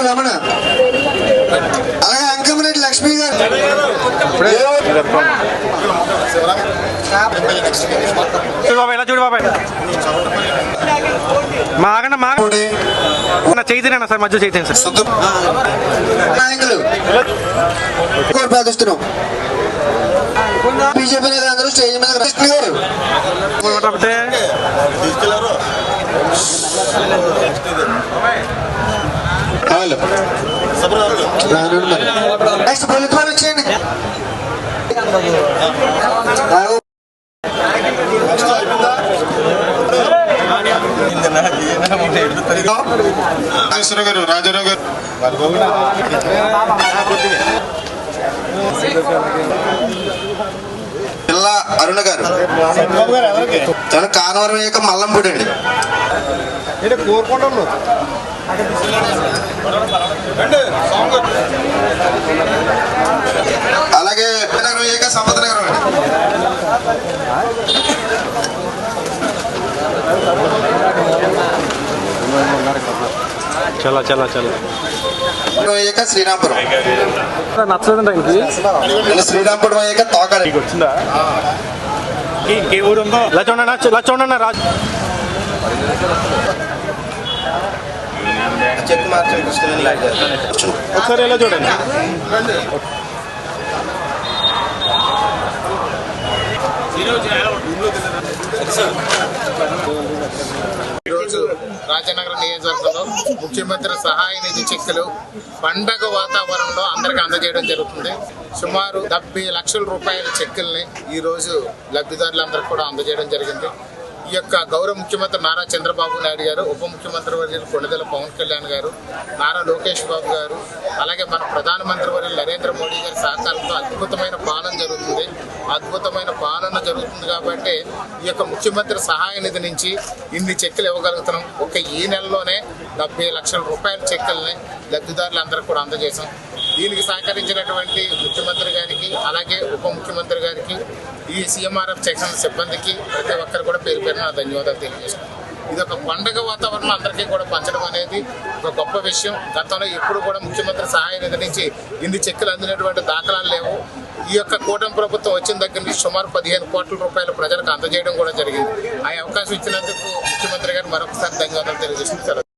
రమణ, అలాగే అంకమరెడ్డి లక్ష్మి గారు, చూడు బాబాయ్ మాగండి మాగండి చైతన్య సార్ మధ్య చైతన్య సార్ నాయకులు ప్రార్థిస్తున్నాం. బీజేపీ నేతలందరూ స్టేజ్ మీద కృష్ణ గారు నెక్స్ట్ పోలీస్ వాళ్ళు వచ్చేయండి. గారు రాజారావు గారు పిల్ల అరుణ గారు తన కానవరం యొక్క మల్లంపూడి అండి. కోరుకుంటాం అలాగే నగరం యొక్క సంపద నగరం అండి. చలా చలా చలా శ్రీరాంపురం నచ్చలేదండి శ్రీరాంపురం అయ్యాక తోకాడి వచ్చిందా ఊరు ఉందో ఇలా చూడండి రాజు ఒకసారి ఎలా చూడండి. ఈరోజు రాజనగరం నియోజకవర్గంలో ముఖ్యమంత్రి సహాయ నిధి చెక్కులు పండగ వాతావరణంలో అందరికీ అందజేయడం జరుగుతుంది. సుమారు 70 లక్షల రూపాయల చెక్కుల్ని ఈరోజు లబ్ధిదారులందరికీ కూడా అందజేయడం జరిగింది. ఈ యొక్క గౌరవ ముఖ్యమంత్రి నారా చంద్రబాబు నాయుడు గారు, ఉప ముఖ్యమంత్రి వర్యులు కొణిదెల పవన్ కళ్యాణ్ గారు, నారా లోకేష్ బాబు గారు, అలాగే మన ప్రధానమంత్రి వర్యులు నరేంద్ర మోడీ గారి సహకారంతో అద్భుతమైన పాలన జరుగుతుంది. కాబట్టి ఈ యొక్క ముఖ్యమంత్రి సహాయ నిధి నుంచి ఇన్ని చెక్కులు ఇవ్వగలుగుతున్నాం. ఈ నెలలోనే 70 లక్షల రూపాయల చెక్కుల్ని లబ్ధిదారులందరికీ కూడా అందజేశాం. దీనికి సహకరించినటువంటి ముఖ్యమంత్రి గారికి, అలాగే ఉప ముఖ్యమంత్రి గారికి, ఈ సీఎంఆర్ఎఫ్ సెక్షన్ సిబ్బందికి ప్రతి ఒక్కరు కూడా పేరు పేరున ధన్యవాదాలు తెలియజేస్తున్నాం. ఇది ఒక పండుగ వాతావరణం అందరికీ కూడా పంచడం అనేది ఒక గొప్ప విషయం. గతంలో ఎప్పుడు కూడా ముఖ్యమంత్రి సహాయ నిధి నుంచి ఇన్ని చెక్కులు అందినటువంటి దాఖలాలు లేవు. ఈ యొక్క కూటమి ప్రభుత్వం వచ్చిన దగ్గర నుంచి సుమారు 15 కోట్ల రూపాయలు ప్రజలకు అందజేయడం కూడా జరిగింది. ఆ అవకాశం ఇచ్చినందుకు ముఖ్యమంత్రి గారు మరొకసారి ధన్యవాదాలు తెలియజేస్తున్నారు.